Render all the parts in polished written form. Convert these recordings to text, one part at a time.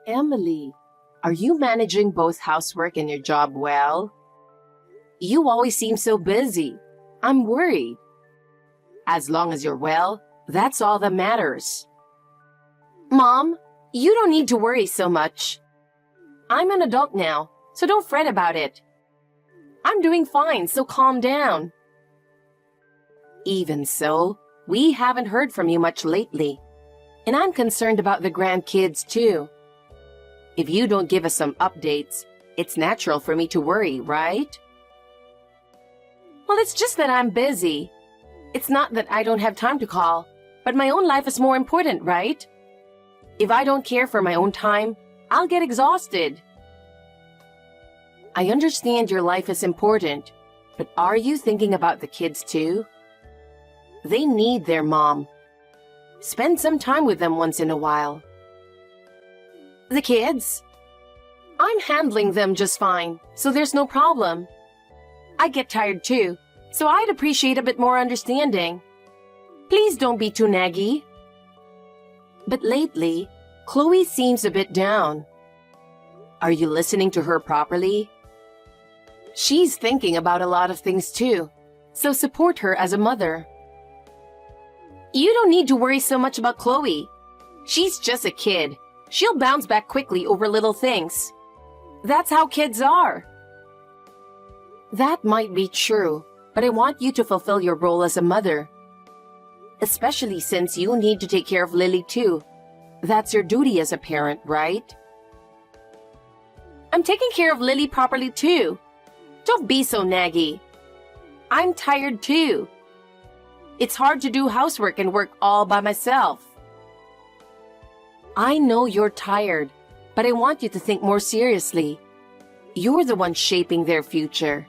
Emily, are you managing both housework and your job well? You always seem so busy. I'm worried. As long as you're well, that's all that matters. Mom, you don't need to worry so much. I'm an adult now, so don't fret about it. I'm doing fine, so calm down. Even so, we haven't heard from you much lately, and I'm concerned about the grandkids too. If you don't give us some updates, it's natural for me to worry, right? Well, it's just that I'm busy. It's not that I don't have time to call, but my own life is more important, right? If I don't care for my own time, I'll get exhausted. I understand your life is important, but are you thinking about the kids too? They need their mom. Spend some time with them once in a while. The kids? I'm handling them just fine, so there's no problem. I get tired too, so I'd appreciate a bit more understanding. Please don't be too naggy. But lately, Chloe seems a bit down. Are you listening to her properly? She's thinking about a lot of things too, so support her as a mother. You don't need to worry so much about Chloe. She's just a kid. She'll bounce back quickly over little things. That's how kids are. That might be true, but I want you to fulfill your role as a mother. Especially since you need to take care of Lily too. That's your duty as a parent, right? I'm taking care of Lily properly too. Don't be so naggy. I'm tired too. It's hard to do housework and work all by myself. I know you're tired, but I want you to think more seriously. You're the one shaping their future.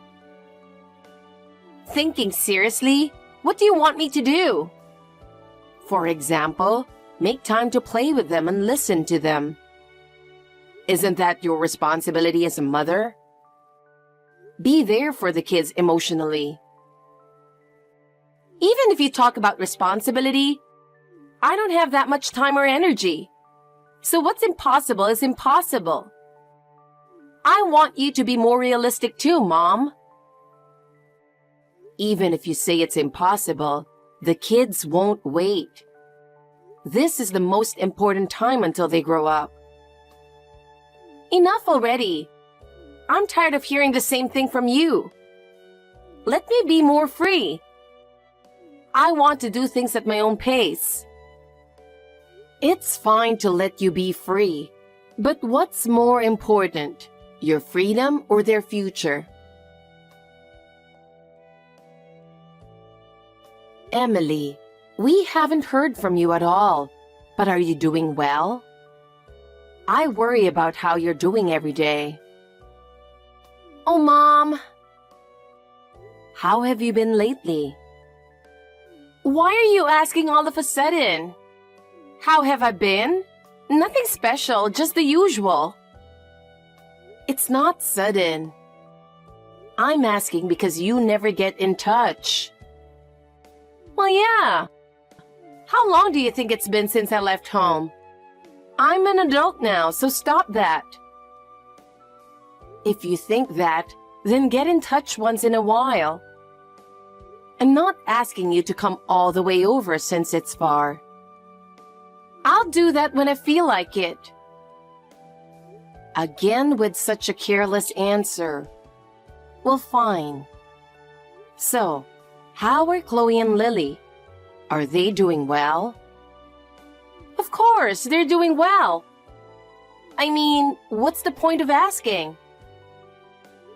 Thinking seriously? What do you want me to do? For example, make time to play with them and listen to them. Isn't that your responsibility as a mother? Be there for the kids emotionally. Even if you talk about responsibility, I don't have that much time or energy. So what's impossible is impossible. I want you to be more realistic too, Mom. Even if you say it's impossible, the kids won't wait. This is the most important time until they grow up. Enough already. I'm tired of hearing the same thing from you. Let me be more free. I want to do things at my own pace. It's fine to let you be free, but what's more important, your freedom or their future? Emily, we haven't heard from you at all, but are you doing well? I worry about how you're doing every day. Oh, Mom. How have you been lately? Why are you asking all of a sudden? How have I been? Nothing special, just the usual. It's not sudden. I'm asking because you never get in touch. Well, yeah. How long do you think it's been since I left home? I'm an adult now, so stop that. If you think that, then get in touch once in a while. I'm not asking you to come all the way over since it's far. I'll do that when I feel like it. Again with such a careless answer. Well, fine. So, how are Chloe and Lily? Are they doing well? Of course, they're doing well. I mean, what's the point of asking?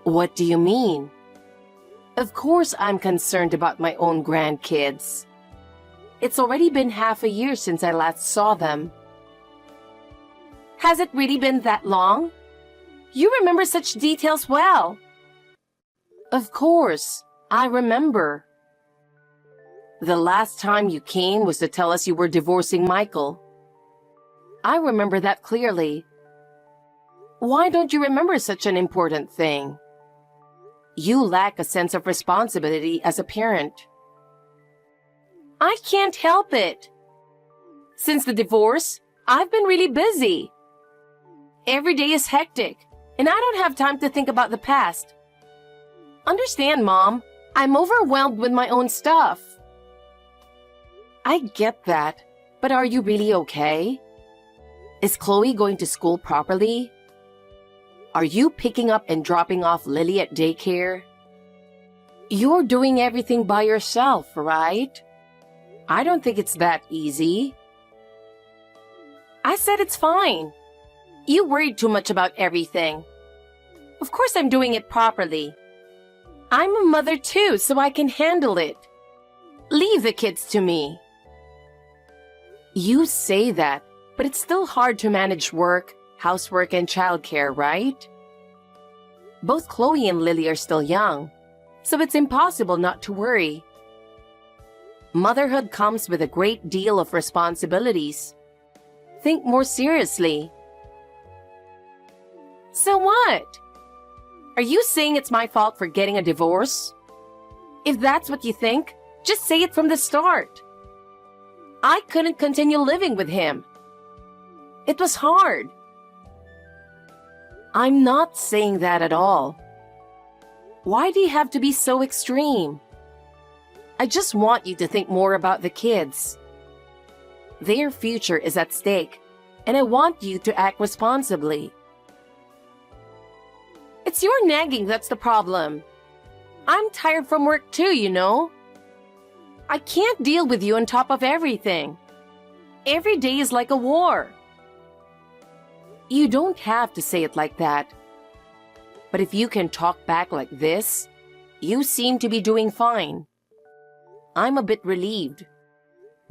What do you mean? Of course I'm concerned about my own grandkids. It's already been half a year since I last saw them. Has it really been that long? You remember such details well. Of course, I remember. The last time you came was to tell us you were divorcing Michael. I remember that clearly. Why don't you remember such an important thing? You lack a sense of responsibility as a parent. I can't help it. Since the divorce, I've been really busy. Every day is hectic, and I don't have time to think about the past. Understand, Mom, I'm overwhelmed with my own stuff. I get that, but are you really okay? Is Chloe going to school properly? Are you picking up and dropping off Lily at daycare? You're doing everything by yourself, right? I don't think it's that easy. I said it's fine. You worried too much about everything. Of course I'm doing it properly. I'm a mother too, so I can handle it. Leave the kids to me. You say that, but it's still hard to manage work, housework, and childcare, right? Both Chloe and Lily are still young, so it's impossible not to worry. Motherhood comes with a great deal of responsibilities. Think more seriously. So what? Are you saying it's my fault for getting a divorce? If that's what you think, just say it from the start. I couldn't continue living with him. It was hard. I'm not saying that at all. Why do you have to be so extreme? I just want you to think more about the kids. Their future is at stake, and I want you to act responsibly. It's your nagging that's the problem. I'm tired from work too, you know. I can't deal with you on top of everything. Every day is like a war. You don't have to say it like that. But if you can talk back like this, you seem to be doing fine. I'm a bit relieved.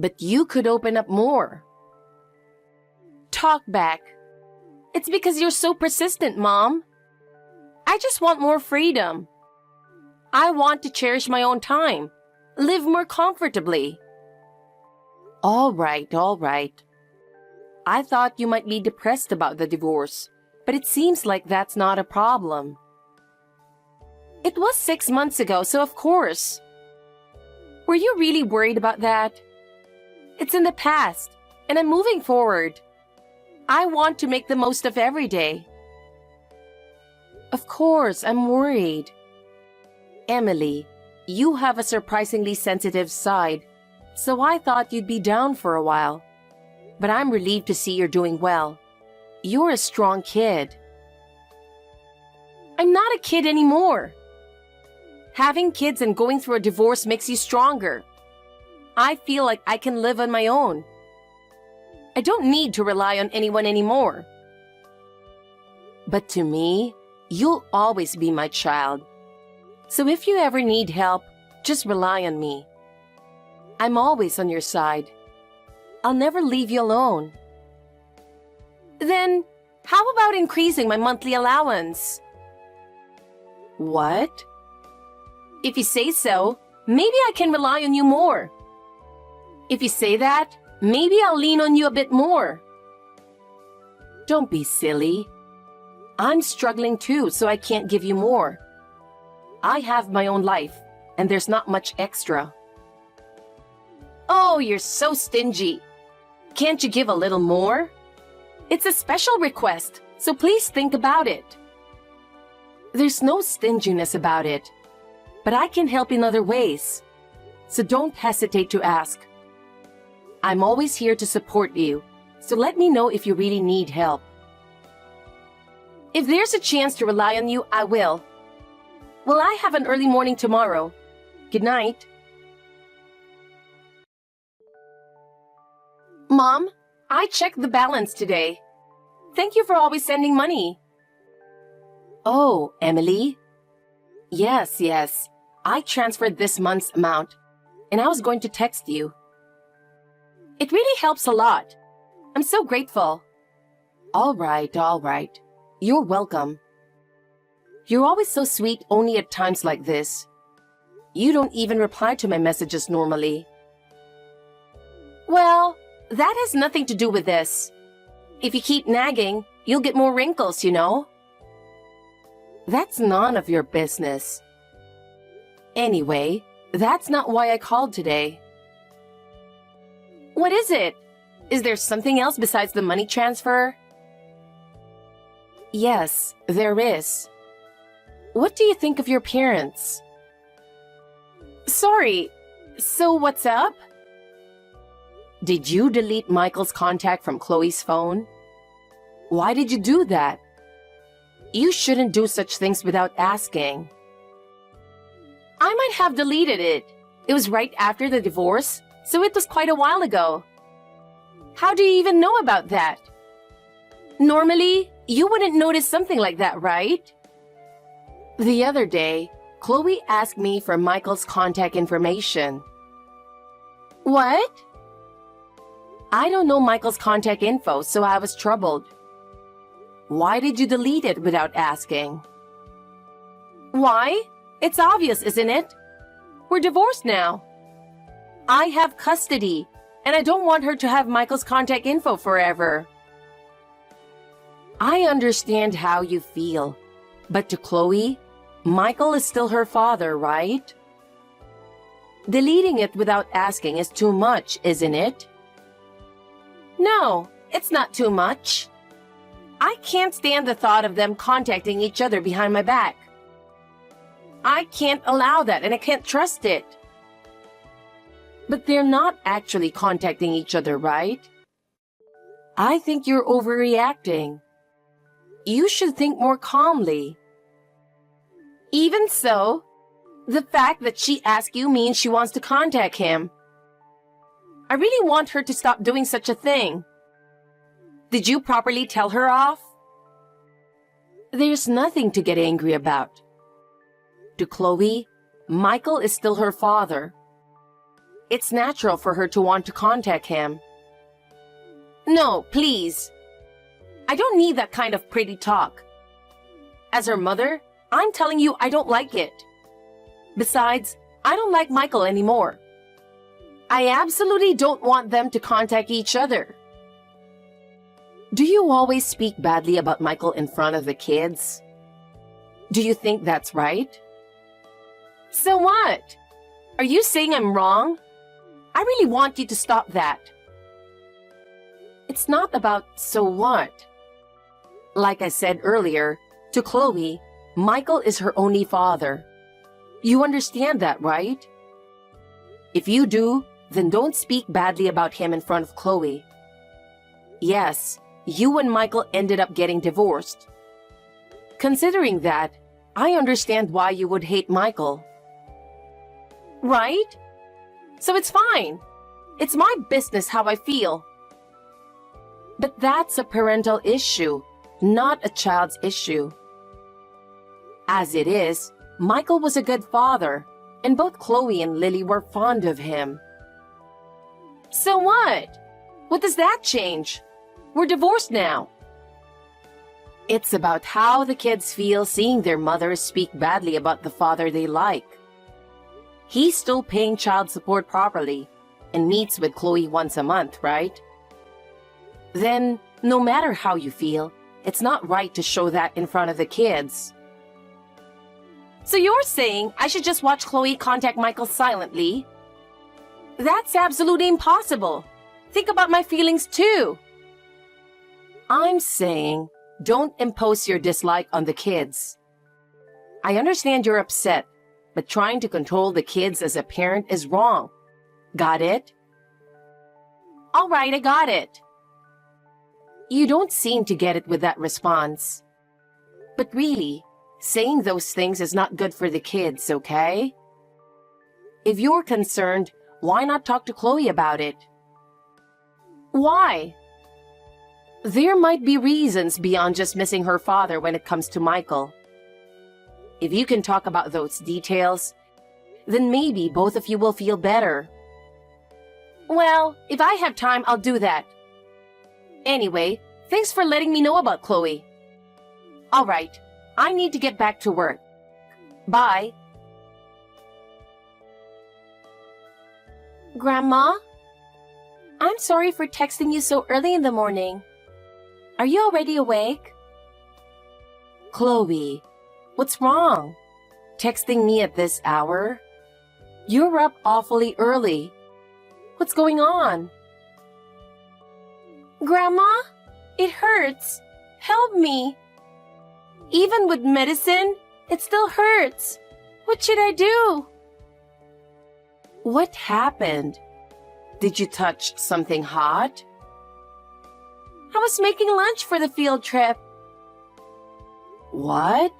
But you could open up more. Talk back. It's because you're so persistent, Mom. I just want more freedom. I want to cherish my own time. Live more comfortably. All right, all right. I thought you might be depressed about the divorce, but it seems like that's not a problem. It was 6 months ago, so of course. Were you really worried about that? It's in the past, and I'm moving forward. I want to make the most of every day. Of course, I'm worried. Emily, you have a surprisingly sensitive side, so I thought you'd be down for a while. But I'm relieved to see you're doing well. You're a strong kid. I'm not a kid anymore. Having kids and going through a divorce makes you stronger. I feel like I can live on my own. I don't need to rely on anyone anymore. But to me, you'll always be my child. So if you ever need help, just rely on me. I'm always on your side. I'll never leave you alone. Then, how about increasing my monthly allowance? What? If you say so, maybe I can rely on you more. If you say that, maybe I'll lean on you a bit more. Don't be silly. I'm struggling too, so I can't give you more. I have my own life, and there's not much extra. Oh, you're so stingy. Can't you give a little more? It's a special request, so please think about it. There's no stinginess about it, but I can help in other ways, so don't hesitate to ask. I'm always here to support you, so let me know if you really need help. If there's a chance to rely on you, I will. Well, I have an early morning tomorrow. Good night. Mom, I checked the balance today. Thank you for always sending money. Oh, Emily? Yes. I transferred this month's amount, and I was going to text you. It really helps a lot. I'm so grateful. All right. You're welcome. You're always so sweet only at times like this. You don't even reply to my messages normally. Well, that has nothing to do with this. If you keep nagging, you'll get more wrinkles, you know? That's none of your business. Anyway, that's not why I called today. What is it? Is there something else besides the money transfer? Yes, there is. What do you think of your parents? Sorry, so what's up? Did you delete Michael's contact from Chloe's phone? Why did you do that? You shouldn't do such things without asking. I might have deleted it. It was right after the divorce, so it was quite a while ago. How do you even know about that? Normally, you wouldn't notice something like that, right? The other day, Chloe asked me for Michael's contact information. What? I don't know Michael's contact info, so I was troubled. Why did you delete it without asking? Why? It's obvious, isn't it? We're divorced now. I have custody, and I don't want her to have Michael's contact info forever. I understand how you feel, but to Chloe, Michael is still her father, right? Deleting it without asking is too much, isn't it? No, it's not too much. I can't stand the thought of them contacting each other behind my back. I can't allow that, and I can't trust it. But they're not actually contacting each other, right? I think you're overreacting. You should think more calmly. Even so, the fact that she asked you means she wants to contact him. I really want her to stop doing such a thing. Did you properly tell her off? There's nothing to get angry about. To Chloe, Michael is still her father. It's natural for her to want to contact him. No, please. I don't need that kind of pretty talk. As her mother, I'm telling you I don't like it. Besides, I don't like Michael anymore. I absolutely don't want them to contact each other. Do you always speak badly about Michael in front of the kids? Do you think that's right? So what? Are you saying I'm wrong? I really want you to stop that. It's not about so what. Like I said earlier, to Chloe, Michael is her only father. You understand that, right? If you do, then don't speak badly about him in front of Chloe. Yes, you and Michael ended up getting divorced. Considering that, I understand why you would hate Michael. Right? So it's fine. It's my business how I feel. But that's a parental issue, not a child's issue. As it is, Michael was a good father, and both Chloe and Lily were fond of him. So what? What does that change? We're divorced now. It's about how the kids feel seeing their mother speak badly about the father they like. He's still paying child support properly and meets with Chloe once a month, right? Then, no matter how you feel, it's not right to show that in front of the kids. So you're saying I should just watch Chloe contact Michael silently? That's absolutely impossible. Think about my feelings too. I'm saying don't impose your dislike on the kids. I understand you're upset, but trying to control the kids as a parent is wrong. Got it? All right, I got it. You don't seem to get it with that response. But really, saying those things is not good for the kids, okay? If you're concerned, why not talk to Chloe about it? Why? There might be reasons beyond just missing her father when it comes to Michael. If you can talk about those details, then maybe both of you will feel better. Well, if I have time, I'll do that. Anyway, thanks for letting me know about Chloe. All right, I need to get back to work. Bye. Grandma? I'm sorry for texting you so early in the morning. Are you already awake? Chloe, what's wrong? Texting me at this hour? You're up awfully early. What's going on? Grandma, it hurts. Help me. Even with medicine, it still hurts. What should I do? What happened? Did you touch something hot? I was making lunch for the field trip. What?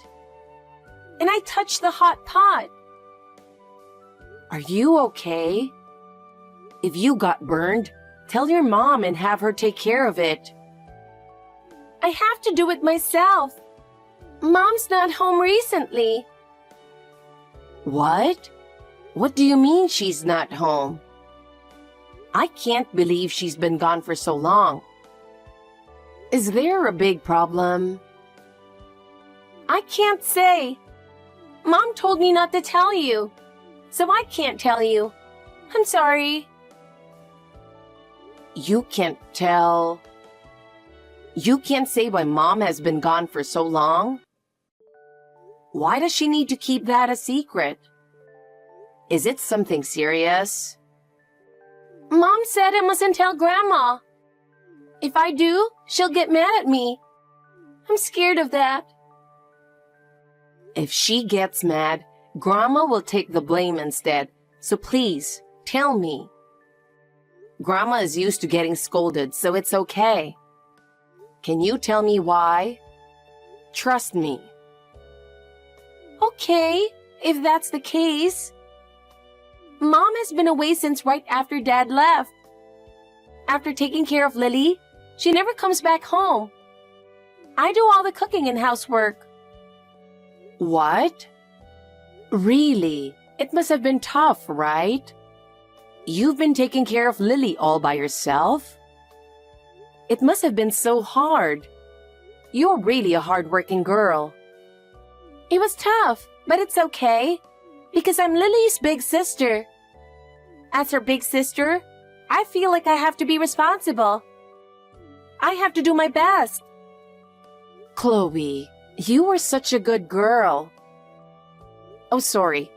And I touched the hot pot. Are you okay? If you got burned, tell your mom and have her take care of it. I have to do it myself. Mom's not home recently. What? What do you mean she's not home? I can't believe she's been gone for so long. Is there a big problem? I can't say. Mom told me not to tell you, so I can't tell you. I'm sorry. You can't tell. You can't say why Mom has been gone for so long? Why does she need to keep that a secret? Is it something serious? Mom said I mustn't tell Grandma. If I do, she'll get mad at me. I'm scared of that. If she gets mad, Grandma will take the blame instead. So please, tell me. Grandma is used to getting scolded, so it's okay. Can you tell me why? Trust me. Okay, if that's the case. Mom has been away since right after Dad left. After taking care of Lily, she never comes back home. I do all the cooking and housework. What? Really? It must have been tough, right? You've been taking care of Lily all by yourself? It must have been so hard. You're really a hard-working girl. It was tough, but it's okay, because I'm Lily's big sister. As her big sister, I feel like I have to be responsible. I have to do my best. Chloe, you were such a good girl. Oh, sorry.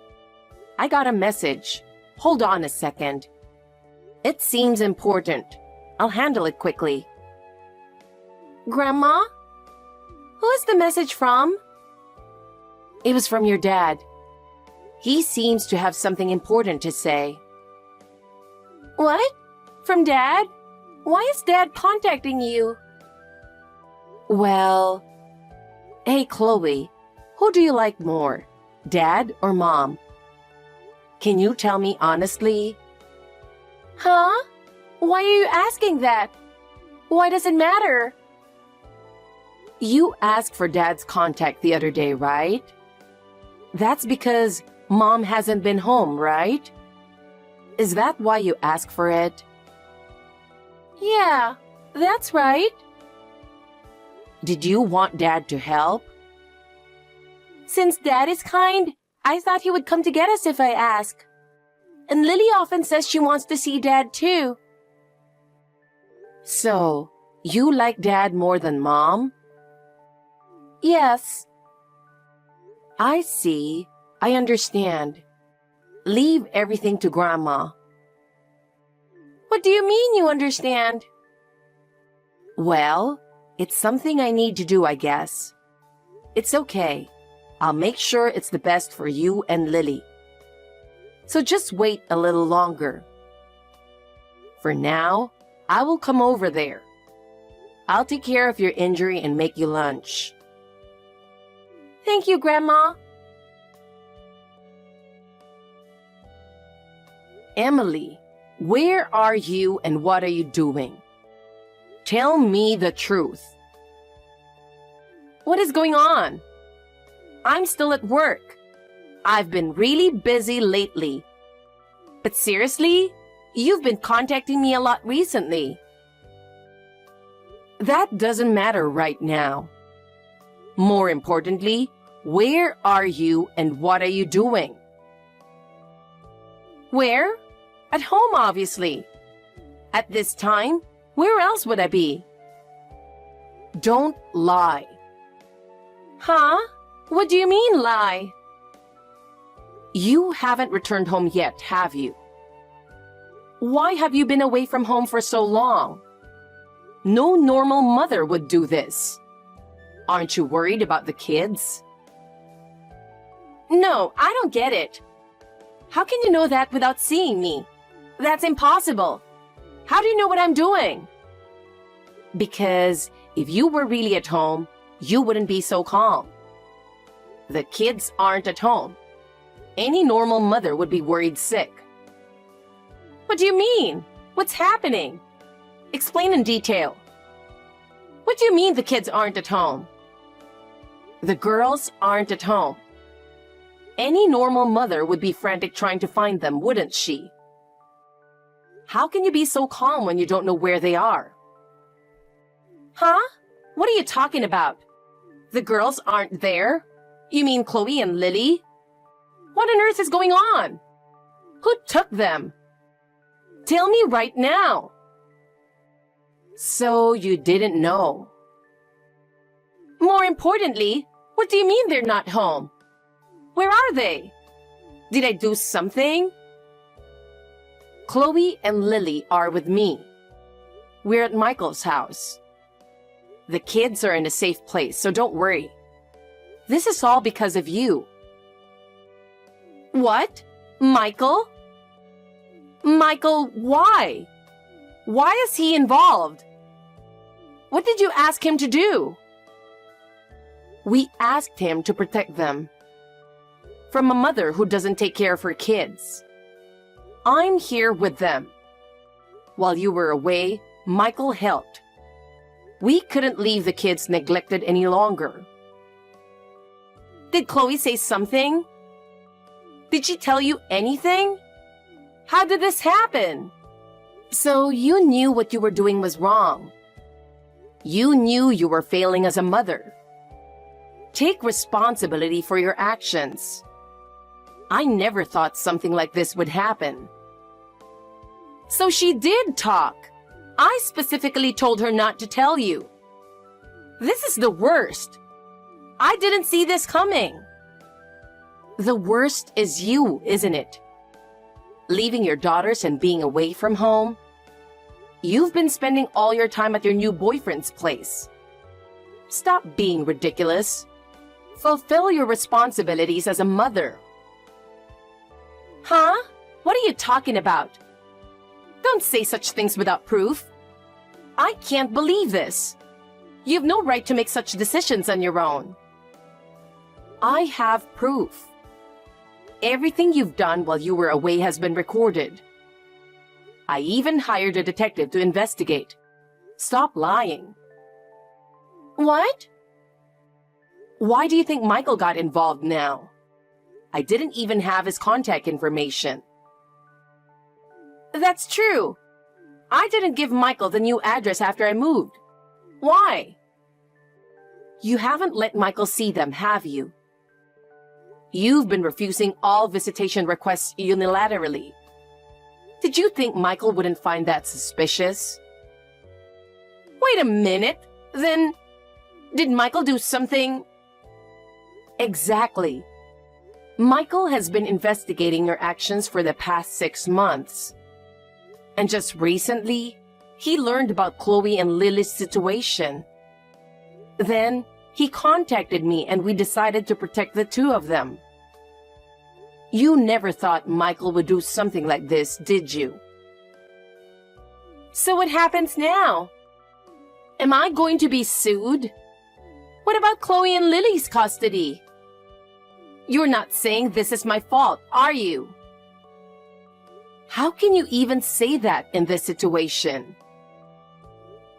I got a message. Hold on a second. It seems important. I'll handle it quickly. Grandma? Who is the message from? It was from your dad. He seems to have something important to say. What? From Dad? Why is Dad contacting you? Well... Hey, Chloe, who do you like more, Dad or Mom? Can you tell me honestly? Huh? Why are you asking that? Why does it matter? You asked for Dad's contact the other day, right? That's because Mom hasn't been home, right? Is that why you asked for it? Yeah, that's right. Did you want Dad to help? Since Dad is kind, I thought he would come to get us if I ask. And Lily often says she wants to see Dad too. So, you like Dad more than Mom? Yes. I see. I understand. Leave everything to Grandma. What do you mean you understand? Well, it's something I need to do, I guess. It's okay. I'll make sure it's the best for you and Lily. So just wait a little longer. For now, I will come over there. I'll take care of your injury and make you lunch. Thank you, Grandma. Emily, where are you and what are you doing? Tell me the truth. What is going on? I'm still at work. I've been really busy lately. But seriously, you've been contacting me a lot recently. That doesn't matter right now. More importantly, where are you and what are you doing? Where? At home, obviously. At this time, where else would I be? Don't lie. Huh? What do you mean, lie? You haven't returned home yet, have you? Why have you been away from home for so long? No normal mother would do this. Aren't you worried about the kids? No, I don't get it. How can you know that without seeing me? That's impossible. How do you know what I'm doing? Because if you were really at home, you wouldn't be so calm. The kids aren't at home. Any normal mother would be worried sick. What do you mean? What's happening? Explain in detail. What do you mean the kids aren't at home? The girls aren't at home. Any normal mother would be frantic trying to find them, wouldn't she? How can you be so calm when you don't know where they are? Huh? What are you talking about? The girls aren't there? You mean Chloe and Lily? What on earth is going on? Who took them? Tell me right now. So you didn't know. More importantly, what do you mean they're not home? Where are they? Did I do something? Chloe and Lily are with me. We're at Michael's house. The kids are in a safe place, so don't worry. This is all because of you. What? Michael? Michael, why? Why is he involved? What did you ask him to do? We asked him to protect them from a mother who doesn't take care of her kids. I'm here with them. While you were away, Michael helped. We couldn't leave the kids neglected any longer. Did Chloe say something? Did she tell you anything? How did this happen? So you knew what you were doing was wrong. You knew you were failing as a mother. Take responsibility for your actions. I never thought something like this would happen. So she did talk. I specifically told her not to tell you. This is the worst. I didn't see this coming. The worst is you, isn't it? Leaving your daughters and being away from home. You've been spending all your time at your new boyfriend's place. Stop being ridiculous. Fulfill your responsibilities as a mother. Huh? What are you talking about? Don't say such things without proof. I can't believe this. You have no right to make such decisions on your own. I have proof. Everything you've done while you were away has been recorded. I even hired a detective to investigate. Stop lying. What? Why do you think Michael got involved now? I didn't even have his contact information. That's true. I didn't give Michael the new address after I moved. Why? You haven't let Michael see them, have you? You've been refusing all visitation requests unilaterally. Did you think Michael wouldn't find that suspicious? Wait a minute. Then, did Michael do something? Exactly. Michael has been investigating your actions for the past 6 months. And just recently, he learned about Chloe and Lily's situation. Then, he contacted me and we decided to protect the two of them. You never thought Michael would do something like this, did you? So what happens now? Am I going to be sued? What about Chloe and Lily's custody? You're not saying this is my fault, are you? How can you even say that in this situation?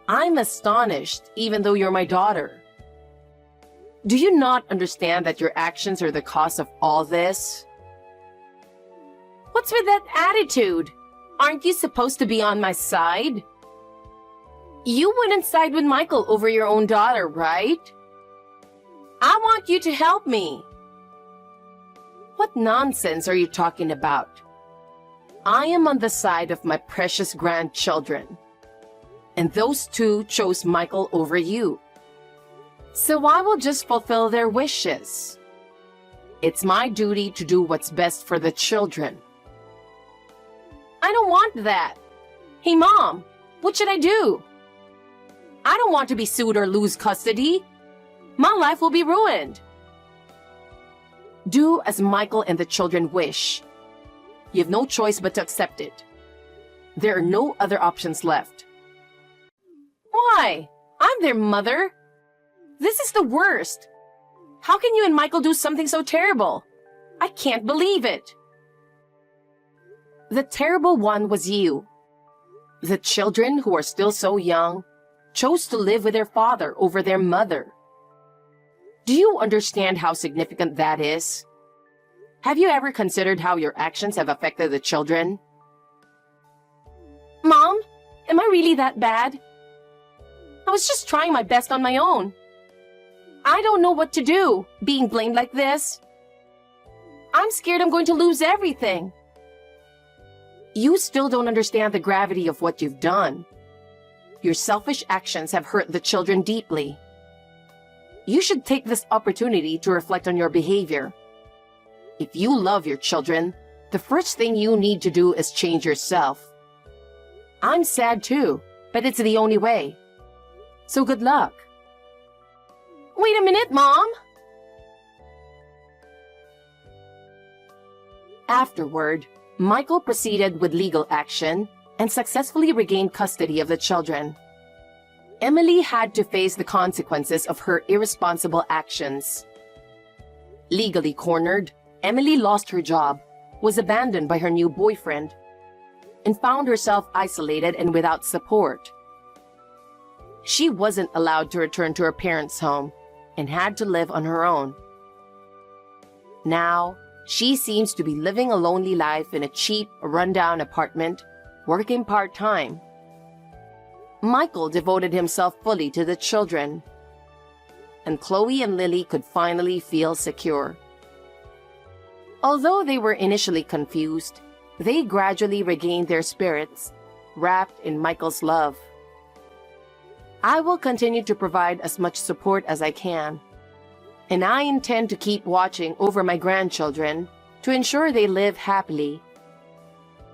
I'm astonished, even though you're my daughter. Do you not understand that your actions are the cause of all this? What's with that attitude? Aren't you supposed to be on my side? You wouldn't side with Michael over your own daughter, right? I want you to help me. What nonsense are you talking about? I am on the side of my precious grandchildren. And those two chose Michael over you. So I will just fulfill their wishes. It's my duty to do what's best for the children. I don't want that. Hey, Mom, what should I do? I don't want to be sued or lose custody. My life will be ruined. Do as Michael and the children wish. You have no choice but to accept it. There are no other options left. Why? I'm their mother. This is the worst. How can you and Michael do something so terrible? I can't believe it. The terrible one was you. The children, who are still so young, chose to live with their father over their mother. Do you understand how significant that is? Have you ever considered how your actions have affected the children? Mom, am I really that bad? I was just trying my best on my own. I don't know what to do, being blamed like this. I'm scared I'm going to lose everything. You still don't understand the gravity of what you've done. Your selfish actions have hurt the children deeply. You should take this opportunity to reflect on your behavior. If you love your children, the first thing you need to do is change yourself. I'm sad too, but it's the only way. So good luck. Wait a minute, Mom! Afterward, Michael proceeded with legal action and successfully regained custody of the children. Emily had to face the consequences of her irresponsible actions. Legally cornered, Emily lost her job, was abandoned by her new boyfriend, and found herself isolated and without support. She wasn't allowed to return to her parents' home and had to live on her own. Now, she seems to be living a lonely life in a cheap, rundown apartment, working part-time. Michael devoted himself fully to the children, and Chloe and Lily could finally feel secure. Although they were initially confused, they gradually regained their spirits, wrapped in Michael's love. I will continue to provide as much support as I can, and I intend to keep watching over my grandchildren to ensure they live happily